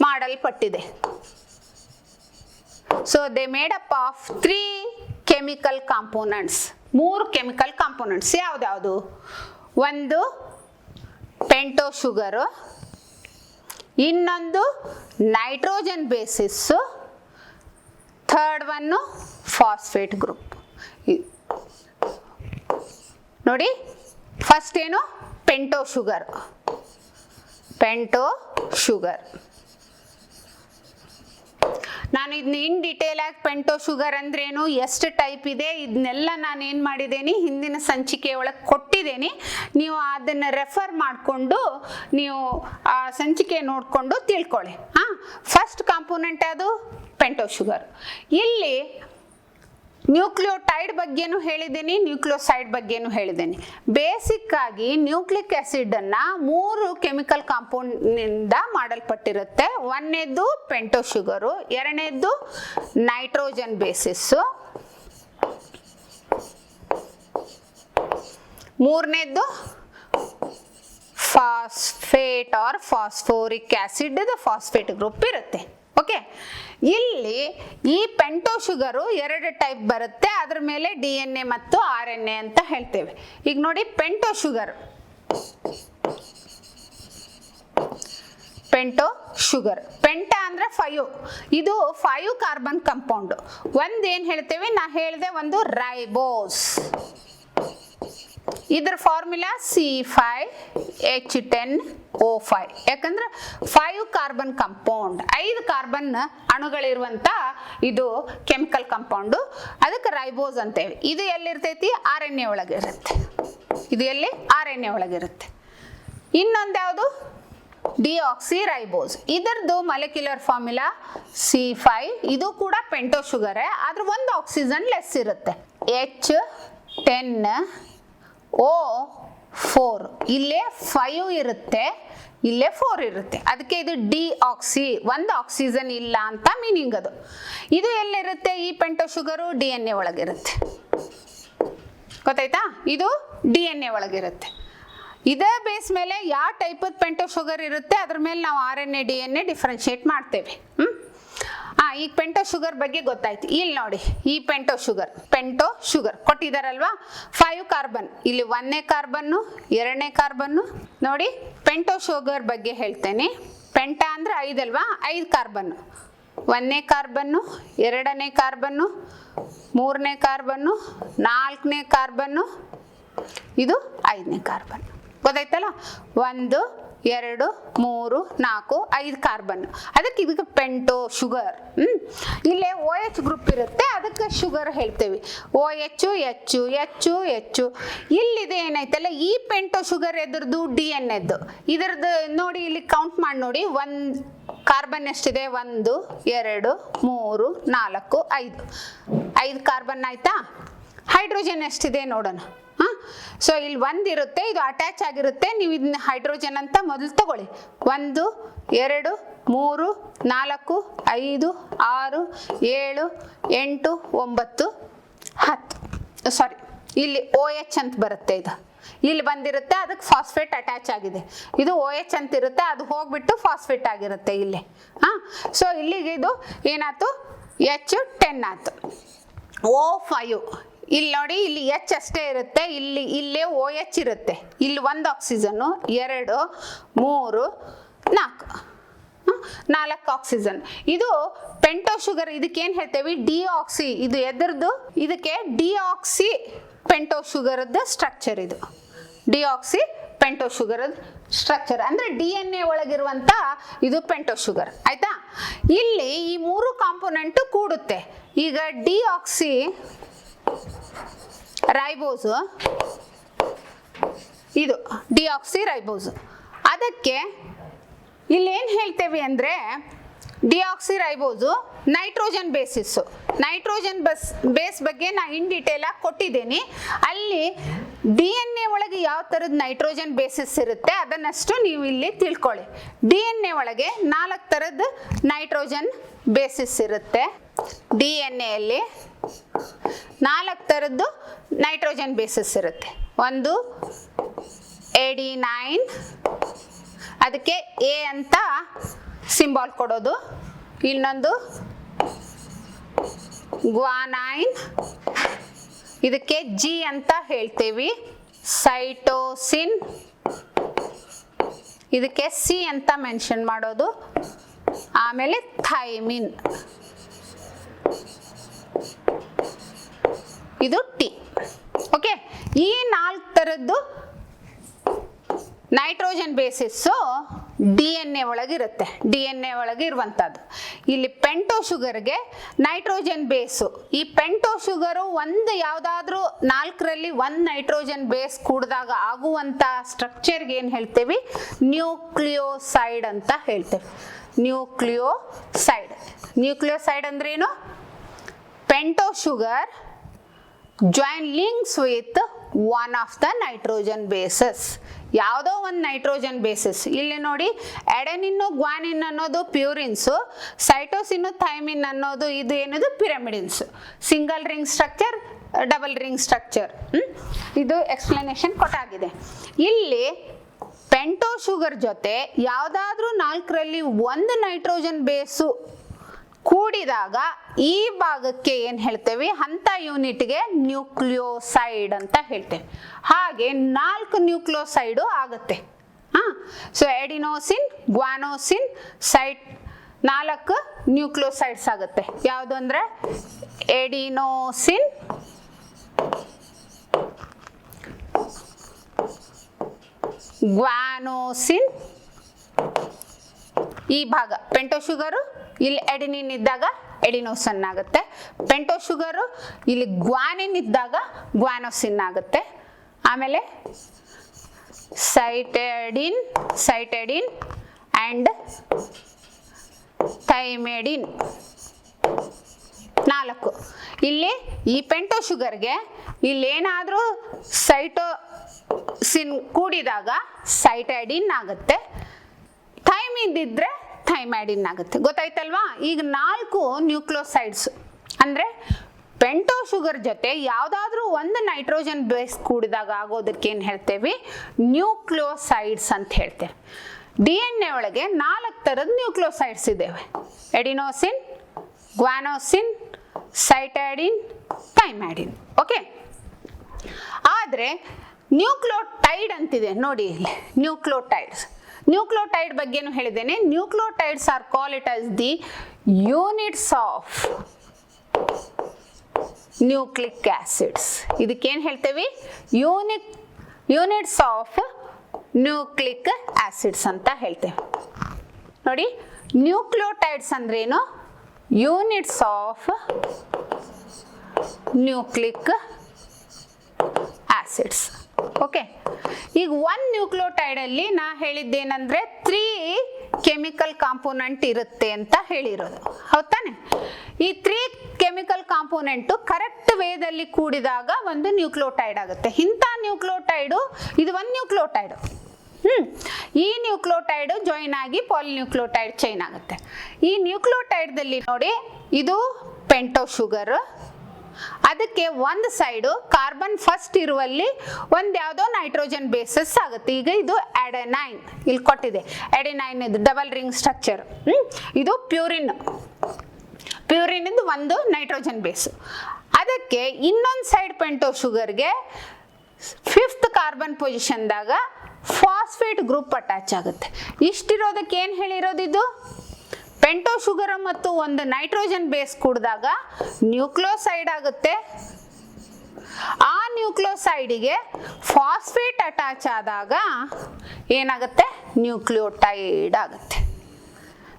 ಮಾಡಲ್ಪಟ್ಟಿದೆ. So they made up of 3 chemical components. 3 chemical components ಯಾವ್ದಾವುದು? ಒಂದು ಪೆಂಟೋ ಶುಗರು, ಇನ್ನೊಂದು nitrogen bases, third one phosphate group. ನೋಡಿ, ಫಸ್ಟ್ ಏನು? Pento sugar. ನಾನು ಇದನ್ನ ಇನ್ ಡೀಟೇಲ್ ಆಗಿ ಪೆಂಟೋ ಶುಗರ್ ಅಂದ್ರೇನು, ಎಷ್ಟು ಟೈಪ್ ಇದೆ, ಇದನ್ನೆಲ್ಲ ನಾನು ಏನು ಮಾಡಿದ್ದೇನೆ ಹಿಂದಿನ ಸಂಚಿಕೆ ಒಳಗೆ ಕೊಟ್ಟಿದ್ದೇನೆ. ನೀವು ಅದನ್ನು ರೆಫರ್ ಮಾಡಿಕೊಂಡು ನೀವು ಆ ಸಂಚಿಕೆ ನೋಡಿಕೊಂಡು ತಿಳ್ಕೊಳ್ಳಿ. ಫಸ್ಟ್ ಕಾಂಪೋನೆಂಟ್ ಅದು ಪೆಂಟೋ ಶುಗರ್. ಇಲ್ಲಿ ನ್ಯೂಕ್ಲಿಯೋಟೈಡ್ ಬಗ್ಗೆನೂ ಹೇಳಿದ್ದೀನಿ, ನ್ಯೂಕ್ಲಿಯೋಸೈಡ್ ಬಗ್ಗೆನೂ ಹೇಳಿದ್ದೀನಿ. ಬೇಸಿಕ್ ಆಗಿ ನ್ಯೂಕ್ಲಿಕ್ ಆಸಿಡ್ ಅನ್ನ 3 ಕೆಮಿಕಲ್ ಕಾಂಪೌಂಡ್ ನಿಂದ ಮಾಡಲ್ಪಟ್ಟಿರುತ್ತೆ. ಒಂದನೇದ್ದು ಪೆಂಟೋ ಶುಗರು, ಎರಡನೇದ್ದು ನೈಟ್ರೋಜನ್ ಬೇಸಿಸ್, ಮೂರನೇದ್ದು phosphate or phosphoric acid phosphate group ಇರುತ್ತೆ. ಓಕೆ, ಇಲ್ಲಿ ಈ ಪೆಂಟೋ ಶುಗರು 2 ಟೈಪ್ ಬರುತ್ತೆ. ಅದ್ರ ಮೇಲೆ DNA ಮತ್ತು RNA ಅಂತ ಹೇಳ್ತೇವೆ. ಈಗ ನೋಡಿ ಪೆಂಟೋ ಶುಗರ್, ಪೆಂಟೋ ಶುಗರ್, ಪೆಂಟ ಅಂದ್ರೆ 5, ಇದು 5 ಕಾರ್ಬನ್ ಕಂಪೌಂಡ್. ಒಂದೇನ್ ಹೇಳ್ತೇವೆ, ನಾ ಹೇಳಿದೆ ಒಂದು ರೈಬೋಸ್, ಇದರ ಫಾರ್ಮುಲಾ C5H10O5. ಯಾಕಂದ್ರೆ 5 ಕಾರ್ಬನ್ ಕಂಪೌಂಡ್, 5 ಕಾರ್ಬನ್ ಅಣುಗಳಿರುವಂತ ಇದು ಕೆಮಿಕಲ್ ಕಂಪೌಂಡ್, ಅದಕ್ಕೆ ರೈಬೋಸ್ ಅಂತೇವೆ. ಇದು ಎಲ್ಲಿರ್ತೈತಿ, RNA ಒಳಗಿರುತ್ತೆ. ಇದು ಎಲ್ಲಿ, RNA ಒಳಗಿರುತ್ತೆ. ಇನ್ನೊಂದು ಯಾವುದು, ಡಿಆಕ್ಸಿ ರೈಬೋಸ್, ಇದರದ್ದು ಮಾಲಿಕ್ಯುಲರ್ ಫಾರ್ಮುಲಾ C5. ಇದು ಕೂಡ ಪೆಂಟೋ ಶುಗರೇ, ಆದ್ರೆ ಒಂದು ಆಕ್ಸಿಜನ್ ಲೆಸ್ ಇರುತ್ತೆ, H10O4. ಇಲ್ಲೇ 5 ಇರುತ್ತೆ, ಇಲ್ಲೇ 4 ಇರುತ್ತೆ, ಅದಕ್ಕೆ ಇದು ಡಿಆಕ್ಸಿ, ಒಂದು ಆಕ್ಸಿಜನ್ ಇಲ್ಲ ಅಂತ ಮೀನಿಂಗ್. ಅದು ಇದು ಎಲ್ಲಿರುತ್ತೆ, ಈ ಪೆಂಟೋ ಶುಗರು DNA ಒಳಗಿರುತ್ತೆ. ಗೊತ್ತಾಯ್ತಾ, ಇದು DNA ಒಳಗಿರುತ್ತೆ. ಇದೇ ಬೇಸ್ ಮೇಲೆ ಯಾವ ಟೈಪ್ ಪೆಂಟೋ ಶುಗರ್ ಇರುತ್ತೆ ಅದ್ರ ಮೇಲೆ ನಾವು RNA DNA ಡಿಫ್ರೆನ್ಶಿಯೇಟ್ ಮಾಡ್ತೇವೆ. ಈಗ ಪೆಂಟೋ ಶುಗರ್ ಬಗ್ಗೆ ಗೊತ್ತಾಯ್ತು. ಇಲ್ಲಿ ನೋಡಿ, ಈ ಪೆಂಟೋ ಶುಗರ್ ಕೊಟ್ಟಿದಾರಲ್ವಾ, 5 ಕಾರ್ಬನ್, ಇಲ್ಲಿ 1ನೇ ಕಾರ್ಬನ್ನು, 2ನೇ ಕಾರ್ಬನ್ನು. ನೋಡಿ ಪೆಂಟೋ ಶುಗರ್ ಬಗ್ಗೆ ಹೇಳ್ತೇನೆ. ಪೆಂಟ ಅಂದ್ರೆ 5 ಅಲ್ವಾ, 5 ಕಾರ್ಬನ್ನು, 1ನೇ ಕಾರ್ಬನ್ನು, 2ನೇ ಕಾರ್ಬನ್ನು, 3ನೇ ಕಾರ್ಬನ್ನು, 4ನೇ ಕಾರ್ಬನ್ನು, ಇದು 5ನೇ ಕಾರ್ಬನ್. ಗೊತ್ತಾಯ್ತಲ್ಲ, 1 2 3 4 5 ಕಾರ್ಬನ್, ಅದಕ್ಕೆ ಇದಕ್ಕೆ ಪೆಂಟೋ ಶುಗರ್. ಇಲ್ಲೇ OH ಗ್ರೂಪ್ ಇರುತ್ತೆ, ಅದಕ್ಕೆ ಶುಗರ್ ಹೇಳ್ತೇವೆ, OH H. ಇಲ್ಲಿದೆ ಏನಾಯ್ತಲ್ಲ, ಈ ಪೆಂಟೋ ಶುಗರ್ ಎದ್ರದ್ದು DNA-ದ್ದು. ಇದರದ್ದು ನೋಡಿ, ಇಲ್ಲಿ ಕೌಂಟ್ ಮಾಡಿ ನೋಡಿ, 1 ಕಾರ್ಬನ್ ಎಷ್ಟಿದೆ, 1 2 3 4 5 ಕಾರ್ಬನ್ ಆಯ್ತಾ. ಹೈಡ್ರೋಜನ್ ಎಷ್ಟಿದೆ ನೋಡೋಣ. ಸೊ ಇಲ್ಲಿ 1 ಇರುತ್ತೆ, ಇದು ಅಟ್ಯಾಚ್ ಆಗಿರುತ್ತೆ. ನೀವು ಇದನ್ನ ಹೈಡ್ರೋಜನ್ ಅಂತ ಮೊದಲು ತಗೊಳ್ಳಿ. 1 2 3 4 5 6 7 8 9 10. ಸಾರಿ, ಇಲ್ಲಿ OH ಅಂತ ಬರುತ್ತೆ, ಇದು ಇಲ್ಲಿ ಬಂದಿರುತ್ತೆ, ಅದಕ್ಕೆ ಫಾಸ್ಫೇಟ್ ಅಟ್ಯಾಚ್ ಆಗಿದೆ. ಇದು OH ಅಂತ ಇರುತ್ತೆ, ಅದು ಹೋಗ್ಬಿಟ್ಟು ಫಾಸ್ಫೇಟ್ ಆಗಿರುತ್ತೆ ಇಲ್ಲಿ. ಸೊ ಇಲ್ಲಿಗೆ ಇದು ಏನಾಯ್ತು, H10 ಆಯ್ತು. O5, ಇಲ್ಲಿ ನೋಡಿ, ಇಲ್ಲಿ H ಅಷ್ಟೇ ಇರುತ್ತೆ, ಇಲ್ಲೇ OH ಇರುತ್ತೆ. ಇಲ್ಲಿ 1 ಆಕ್ಸಿಜನ್ನು, 2 3 4 ಆಕ್ಸಿಜನ್. ಇದು ಪೆಂಟೋ ಶುಗರ್. ಇದಕ್ಕೆ ಏನ್ ಹೇಳ್ತೇವೆ, ಡಿಆಕ್ಸಿ. ಇದು ಎದರದ್ದು, ಇದಕ್ಕೆ ಡಿಆಕ್ಸಿ ಪೆಂಟೋ ಶುಗರ್ದ ಸ್ಟ್ರಕ್ಚರ್. ಇದು ಡಿಆಕ್ಸಿ ಪೆಂಟೋ ಶುಗರ್ ಸ್ಟ್ರಕ್ಚರ್ ಅಂದ್ರೆ DNA ಒಳಗಿರುವಂತ ಇದು ಪೆಂಟೋ ಶುಗರ್. ಆಯ್ತಾ, ಇಲ್ಲಿ ಈ 3 ಕಾಂಪೋನೆಂಟ್ ಕೂಡುತ್ತೆ. ಈಗ ಡಿಆಕ್ಸಿ ರೈಬೋಸ್, ಇದು ಡಿಆಕ್ಸಿ ರೈಬೋಸ್. ಅದಕ್ಕೆ ಇಲ್ಲಿ ಏನ್ ಹೇಳ್ತೇವೆ ಅಂದ್ರೆ, deoxyribose nitrogen bases. Nitrogen base ಬಗ್ಗೆ ನಾ ಇನ್ ಡೀಟೇಲ್ ಆಗಿ ಕೊಟ್ಟಿದ್ದೀನಿ. ಅಲ್ಲಿ DNA ಒಳಗೆ ಯಾವ ಥರದ ನೈಟ್ರೋಜನ್ ಬೇಸಿಸ್ ಇರುತ್ತೆ ಅದನ್ನಷ್ಟು ನೀವು ಇಲ್ಲಿ ತಿಳ್ಕೊಳ್ಳಿ. DNA ಒಳಗೆ 4 ಥರದ ನೈಟ್ರೋಜನ್ ಬೇಸಿಸ್ ಇರುತ್ತೆ. DNA-ಯಲ್ಲಿ 4 ಥರದ್ದು ನೈಟ್ರೋಜನ್ ಬೇಸಿಸ್ ಇರುತ್ತೆ. ಒಂದು AD9, ಅದಕ್ಕೆ A ಅಂತ ಸಿಂಬಾಲ್ ಕೊಡೋದು. ಇನ್ನೊಂದು ಗ್ವಾನೈನ್, ಇದಕ್ಕೆ G ಅಂತ ಹೇಳ್ತೇವೆ. ಸೈಟೋಸಿನ್, ಇದಕ್ಕೆ C ಅಂತ ಮೆನ್ಷನ್ ಮಾಡೋದು. ಆಮೇಲೆ ಥೈಮಿನ್, ಇದು T. ಓಕೆ, ಈ 4 ಥರದ್ದು ನೈಟ್ರೋಜನ್ ಬೇಸಿಸ್ಸು DNA ಒಳಗಿರುತ್ತೆ, DNA ಒಳಗೆ ಇರುವಂತದ್ದು. ಇಲ್ಲಿ ಪೆಂಟೋ ಶುಗರ್ಗೆ ನೈಟ್ರೋಜನ್ ಬೇಸು, ಈ ಪೆಂಟೋ ಶುಗರು ಒಂದು ಯಾವ್ದಾದ್ರೂ 4ರಲ್ಲಿ 1 ನೈಟ್ರೋಜನ್ ಬೇಸ್ ಕೂಡಿದಾಗ ಆಗುವಂತ ಸ್ಟ್ರಕ್ಚರ್ಗೆ ಏನ್ ಹೇಳ್ತೇವೆ, ನ್ಯೂಕ್ಲಿಯೋಸೈಡ್ ಅಂತ ಹೇಳ್ತೇವೆ. ನ್ಯೂಕ್ಲಿಯೋಸೈಡ್ ಅಂದ್ರೆ ಏನು, pento sugar join links with one of the nitrogen bases. ಯಾವುದೋ ಒಂದು ನೈಟ್ರೋಜನ್ ಬೇಸಿಸ್. ಇಲ್ಲಿ ನೋಡಿ, ಎಡೆನಿನ್ ಗ್ವಾನಿನ್ ಅನ್ನೋದು ಪ್ಯೂರಿನ್ಸ್, ಸೈಟೋಸಿನ್ ಥೈಮಿನ್ ಅನ್ನೋದು ಇದು ಏನದು pyrimidines. Single ring structure, double ring structure. ಇದು ಎಕ್ಸ್ಪ್ಲನೇಷನ್ ಕೊಟ್ಟಾಗಿದೆ. ಇಲ್ಲಿ ಪೆಂಟೋ ಶುಗರ್ ಜೊತೆ ಯಾವುದಾದ್ರೂ 4ರಲ್ಲಿ 1 ನೈಟ್ರೋಜನ್ ಬೇಸು ಕೂಡಿದಾಗ ಈ ಭಾಗಕ್ಕೆ ಏನ್ ಹೇಳ್ತೇವೆ, ಅಂತ ಯೂನಿಟ್ಗೆ ನ್ಯೂಕ್ಲಿಯೋಸೈಡ್ ಅಂತ ಹೇಳ್ತೇವೆ. ಹಾಗೆ 4 ನ್ಯೂಕ್ಲಿಯೋಸೈಡು ಆಗುತ್ತೆ. ಸೊ ಎಡಿನೋಸಿನ್, ಗ್ವಾನೋಸಿನ್, ಸೈಟ್ 4 ನ್ಯೂಕ್ಲಿಯೋಸೈಡ್ಸ್ ಆಗುತ್ತೆ. ಯಾವುದು ಅಂದ್ರೆ ಎಡಿನೋಸಿನ್, ಗ್ವಾನೋಸಿನ್, ಈ ಭಾಗ ಪೆಂಟೋ ಶುಗರು, ಇಲ್ಲಿ ಎಡಿನಿನ್ ಇದ್ದಾಗ ಎಡಿನೋಸಿನ್ ಆಗುತ್ತೆ. ಪೆಂಟೋ ಶುಗರು ಇಲ್ಲಿ ಗ್ವಾನಿನ್ ಇದ್ದಾಗ ಗ್ವಾನೋಸಿನ್ ಆಗುತ್ತೆ. ಆಮೇಲೆ ಸೈಟೆಡಿನ್ ಅಂಡ್ ಥೈಮೆಡಿನ್ 4. ಇಲ್ಲಿ ಈ ಪೆಂಟೋ ಶುಗರ್ಗೆ ಇಲ್ಲೇನಾದ್ರೂ ಸೈಟೋಸಿನ್ ಕೂಡಿದಾಗ ಸೈಟೆಡಿನ್ ಆಗುತ್ತೆ, ಥೈಮಿನ್ ಇದ್ರೆ ಥೈಮ್ಯಾಡಿನ್ ಆಗುತ್ತೆ. ಗೊತ್ತಾಯ್ತಲ್ವಾ? ಈಗ 4 ನ್ಯೂಕ್ಲಿಯೋಸೈಡ್ಸ್ ಅಂದ್ರೆ ಪೆಂಟೋ ಶುಗರ್ ಜೊತೆ ಯಾವ್ದಾದ್ರೂ 1 ನೈಟ್ರೋಜನ್ ಬೇಸ್ ಕೂಡಿದಾಗ ಆಗೋದಕ್ಕೆ ಏನ್ ಹೇಳ್ತೇವೆ, ನ್ಯೂಕ್ಲಿಯೋಸೈಡ್ಸ್ ಅಂತ ಹೇಳ್ತೇವೆ. DNA ಒಳಗೆ 4 ತರದ ನ್ಯೂಕ್ಲಿಯೋಸೈಡ್ಸ್ ಇದ್ದೇವೆ, adenosine, guanosine, cytidine, thymidine. Okay, ಆದ್ರೆ ನ್ಯೂಕ್ಲಿಯೋಟೈಡ್ ಅಂತಿದೆ ನೋಡಿ ಇಲ್ಲಿ. ನ್ಯೂಕ್ಲಿಯೋಟೈಡ್ ಬಗ್ಗೆನೂ ಹೇಳಿದ್ದೇನೆ. Nucleotides are call it as the units of nucleic acids. ಇದಕ್ಕೇನು ಹೇಳ್ತೇವೆ, ಯೂನಿಟ್ಸ್ ಆಫ್ ನ್ಯೂಕ್ಲಿಕ್ ಆಸಿಡ್ಸ್ ಅಂತ ಹೇಳ್ತೇವೆ. ನೋಡಿ, ನ್ಯೂಕ್ಲಿಯೋಟೈಡ್ಸ್ ಅಂದ್ರೇನು, units of nucleic acids. Okay, ಈಗ 1 ನ್ಯೂಕ್ಲಿಯೋಟೈಡ್ ಅಲ್ಲಿ ನಾ ಹೇಳಿದ್ದೇನಂದ್ರೆ 3 ಕೆಮಿಕಲ್ ಕಾಂಪೋನೆಂಟ್ ಇರುತ್ತೆ ಅಂತ ಹೇಳಿರೋದು, ಹೌದಾನೆ? ಈ 3 ಕೆಮಿಕಲ್ ಕಾಂಪೋನೆಂಟ್ ಕರೆಕ್ಟ್ ವೇದಲ್ಲಿ ಕೂಡಿದಾಗ ಒಂದು ನ್ಯೂಕ್ಲಿಯೋಟೈಡ್ ಆಗುತ್ತೆ. ಇಂಥ ನ್ಯೂಕ್ಲಿಯೋಟೈಡು, ಇದು 1 ನ್ಯೂಕ್ಲಿಯೋಟೈಡ್. ಈ ನ್ಯೂಕ್ಲಿಯೋಟೈಡ್ ಜಾಯಿನ್ ಆಗಿ ಪಾಲಿನ್ಯೂಕ್ಲಿಯೋಟೈಡ್ ಚೈನ್ ಆಗುತ್ತೆ. ಈ ನ್ಯೂಕ್ಲಿಯೋಟೈಡ್ ದಲ್ಲಿ ನೋಡಿ, ಇದು ಪೆಂಟೋ ಶುಗರ್, ಅದಕ್ಕೆ ಒಂದು ಸೈಡು ಕಾರ್ಬನ್ ಫಸ್ಟ್ ಇರುವಲ್ಲಿ ಒಂದು ಯಾವುದೋ ನೈಟ್ರೋಜನ್ ಬೇಸಸ್ ಆಗುತ್ತೆ. ಈಗ ಇದು ಅಡೆನೈನ್, ಇಲ್ಲಿ ಕೊಟ್ಟಿದೆ ಅಡೆನೈನ್, ಇದು ಡಬಲ್ ರಿಂಗ್ ಸ್ಟ್ರಕ್ಚರ್. ಇದು ಪ್ಯೂರಿನ್ ಇದು ಒಂದು ನೈಟ್ರೋಜನ್ ಬೇಸ್. ಅದಕ್ಕೆ ಇನ್ನೊಂದು ಸೈಡ್ ಪೆಂಟೋ ಶುಗರ್ಗೆ 5th ಕಾರ್ಬನ್ ಪೊಸಿಷನ್ದಾಗ ಫಾಸ್ಫೇಟ್ ಗ್ರೂಪ್ ಅಟ್ಯಾಚ್ ಆಗುತ್ತೆ. ಇಷ್ಟಿರೋದಕ್ಕೆ ಏನು ಹೇಳಿರೋದು, ಇದು ಪೆಂಟೋ ಶುಗರ್ ಮತ್ತು ಒಂದು ನೈಟ್ರೋಜನ್ ಬೇಸ್ ಕೂಡಿದಾಗ ನ್ಯೂಕ್ಲಿಯೋಸೈಡ್ ಆಗುತ್ತೆ. ಆ ನ್ಯೂಕ್ಲಿಯೋಸೈಡಿಗೆ ಫಾಸ್ಫೇಟ್ ಅಟ್ಯಾಚ್ ಆದಾಗ ಏನಾಗುತ್ತೆ, ನ್ಯೂಕ್ಲಿಯೋಟೈಡ್ ಆಗುತ್ತೆ.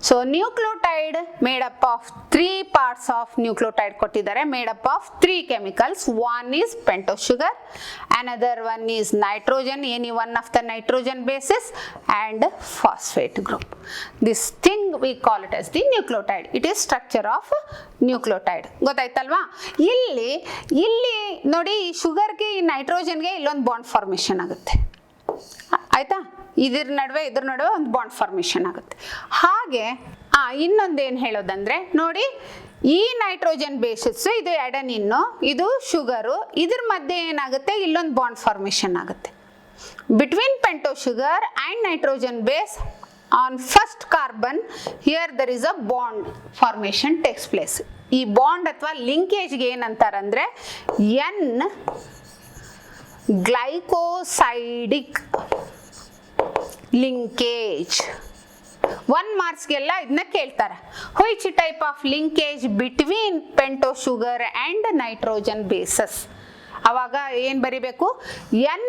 So nucleotide made up of 3 parts of nucleotide ಕೊಟ್ಟಿದ್ದಾರೆ, made up of 3 chemicals. One is pentose sugar, another one is nitrogen, any one of the nitrogen bases, and phosphate group. This thing we call it as the nucleotide. It is structure of nucleotide. ಗೊತ್ತಾಯ್ತಲ್ವಾ? ಇಲ್ಲಿ ನೋಡಿ, ಈ ಶುಗರ್ಗೆ ಈ ನೈಟ್ರೋಜನ್ಗೆ ಇಲ್ಲೊಂದು bond formation ಆಗುತ್ತೆ, ಆಯ್ತಾ? ಇದ್ರ ನಡುವೆ ಒಂದು ಬಾಂಡ್ ಫಾರ್ಮೇಷನ್ ಆಗುತ್ತೆ. ಹಾಗೆ ಇನ್ನೊಂದೇನು ಹೇಳೋದಂದ್ರೆ ನೋಡಿ, ಈ ನೈಟ್ರೋಜನ್ ಬೇಸಸ್, ಇದು ಎಡನಿನ್ನು, ಇದು ಶುಗರು, ಇದ್ರ ಮಧ್ಯೆ ಏನಾಗುತ್ತೆ, ಇಲ್ಲೊಂದು ಬಾಂಡ್ ಫಾರ್ಮೇಷನ್ ಆಗುತ್ತೆ. Between pento sugar and nitrogen base on first carbon, here there is a bond formation takes place. ಈ ಬಾಂಡ್ ಅಥವಾ ಲಿಂಕೇಜ್ಗೆ ಏನಂತಾರಂದ್ರೆ ಎನ್ ಗ್ಲೈಕೋಸೈಡಿಕ್ ಲಿಂಕೇಜ್. 1 ಮಾರ್ಕ್ಸ್ಗೆಲ್ಲ ಇದನ್ನ ಕೇಳ್ತಾರೆ. Which type of linkage between pento sugar and nitrogen bases. ಅವಾಗ ಏನ್ ಬರಿಬೇಕು, N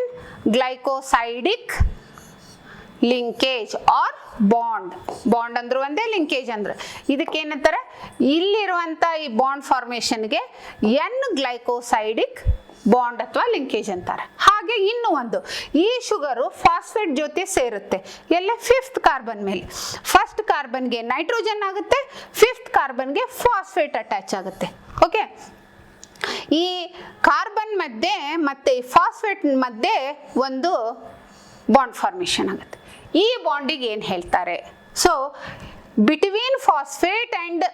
glycosidic linkage or bond ಅಂದ್ರು ಒಂದೇ, ಲಿಂಕೇಜ್ ಅಂದ್ರೆ ಇದಕ್ಕೇನಂತಾರೆ, ಇಲ್ಲಿರುವಂತ ಈ ಬಾಂಡ್ ಫಾರ್ಮೇಶನ್ಗೆ ಎನ್ ಗ್ಲೈಕೋಸೈಡಿಕ್ ಬಾಂಡ್ ಅಥವಾ ಲಿಂಕೇಜ್ ಅಂತಾರೆ. ಹಾಗೆ ಇನ್ನು ಒಂದು, ಈ ಶುಗರು ಫಾಸ್ಫೇಟ್ ಜೊತೆ ಸೇರುತ್ತೆ ಎಲ್ಲ 5th ಕಾರ್ಬನ್ ಮೇಲೆ. 1st ಕಾರ್ಬನ್ಗೆ ನೈಟ್ರೋಜನ್ ಆಗುತ್ತೆ, 5th ಕಾರ್ಬನ್ಗೆ ಫಾಸ್ಫೇಟ್ ಅಟ್ಯಾಚ್ ಆಗುತ್ತೆ. ಓಕೆ, ಈ ಕಾರ್ಬನ್ ಮಧ್ಯೆ ಮತ್ತೆ ಫಾಸ್ಫೇಟ್ ಮಧ್ಯೆ ಒಂದು ಬಾಂಡ್ ಫಾರ್ಮೇಶನ್ ಆಗುತ್ತೆ. ಈ ಬಾಂಡಿಗೆ ಏನು ಹೇಳ್ತಾರೆ? So between phosphate and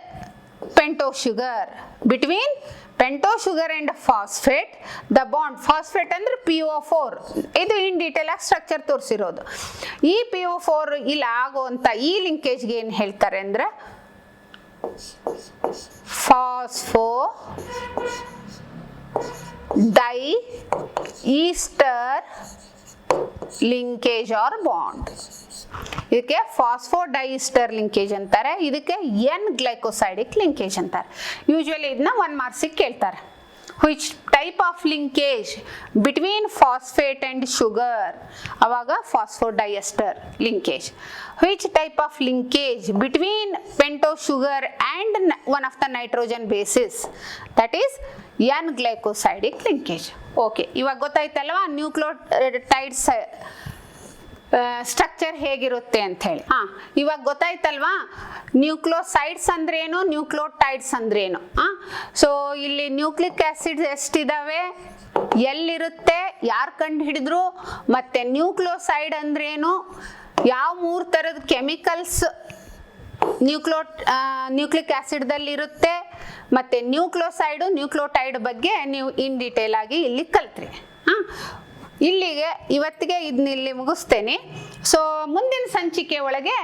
pento sugar, between pento sugar and phosphate the bond, phosphate ಅಂದ್ರೆ PO4, ಇದು ಇನ್ ಡೀಟೇಲ್ ಆಗಿ ಸ್ಟ್ರಕ್ಚರ್ ತೋರಿಸಿರೋದು. ಈ PO4 ಇಲ್ಲಿ ಆಗುವಂತ ಈ ಲಿಂಕೇಜ್ಗೆ ಏನು ಹೇಳ್ತಾರೆ ಅಂದ್ರೆ phosphodiester linkage or bond. ಇದಕ್ಕೆ ಫಾಸ್ಫೋಡೈಸ್ಟರ್ ಲಿಂಕೇಜ್ ಅಂತಾರೆ, ಇದಕ್ಕೆ ಎನ್ ಗ್ಲೈಕೋಸೈಡಿಕ್ ಲಿಂಕೇಜ್ ಅಂತಾರೆ. ಯೂಶುವಲಿ ಇದನ್ನ 1 ಮಾರ್ಕ್ಸಿಗೆ ಕೇಳ್ತಾರೆ. Which type of linkage between phosphate and sugar, ಅವಾಗ phosphodiester linkage. Which type of linkage between pento sugar and one of the nitrogen bases, that is N glycosidic linkage. Okay, ಇವಾಗ ಗೊತ್ತಾಯ್ತಲ್ವಾ nucleotides structure ಹೇಗಿರುತ್ತೆ ಅಂತ ಹೇಳಿ. ಇವಾಗ ಗೊತ್ತಾಯ್ತಲ್ವಾ nucleosides ಅಂದ್ರೇನು, nucleotides ಅಂದ್ರೇನು. ಸೊ ಇಲ್ಲಿ ನ್ಯೂಕ್ಲಿಕ್ ಆಸಿಡ್ ಎಷ್ಟಿದಾವೆ, ಎಲ್ಲಿರುತ್ತೆ, ಯಾರು ಕಂಡು ಹಿಡಿದ್ರು, ಮತ್ತೆ ನ್ಯೂಕ್ಲಿಯೋಸೈಡ್ ಅಂದ್ರೇನು, ಯಾವ 3 ಥರದ ಕೆಮಿಕಲ್ಸ್ ನ್ಯೂಕ್ಲಿಕ್ ಆಸಿಡ್ ದಲ್ಲಿ ಇರುತ್ತೆ, ಮತ್ತೆ ನ್ಯೂಕ್ಲಿಯೋಸೈಡ್ ನ್ಯೂಕ್ಲಿಯೋಟೈಡ್ ಬಗ್ಗೆ ನೀವು ಇನ್ ಡೀಟೇಲ್ ಆಗಿ ಇಲ್ಲಿ ಕಲ್ತ್ರಿ. ಇಲ್ಲಿಗೆ ಇವತ್ತಿಗೆ ಇದನ್ನ ಇಲ್ಲಿ ಮುಗಿಸ್ತೇನೆ. ಸೊ ಮುಂದಿನ ಸಂಚಿಕೆ ಒಳಗೆ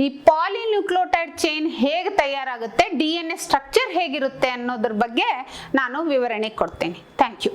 ಈ ಪಾಲಿನ್ಯೂಕ್ಲಿಯೋಟೈಡ್ ಚೈನ್ ಹೇಗೆ ತಯಾರಾಗುತ್ತೆ, DNA ಸ್ಟ್ರಕ್ಚರ್ ಹೇಗಿರುತ್ತೆ ಅನ್ನೋದ್ರ ಬಗ್ಗೆ ನಾನು ವಿವರಣೆ ಕೊಡ್ತೇನೆ. Thank you.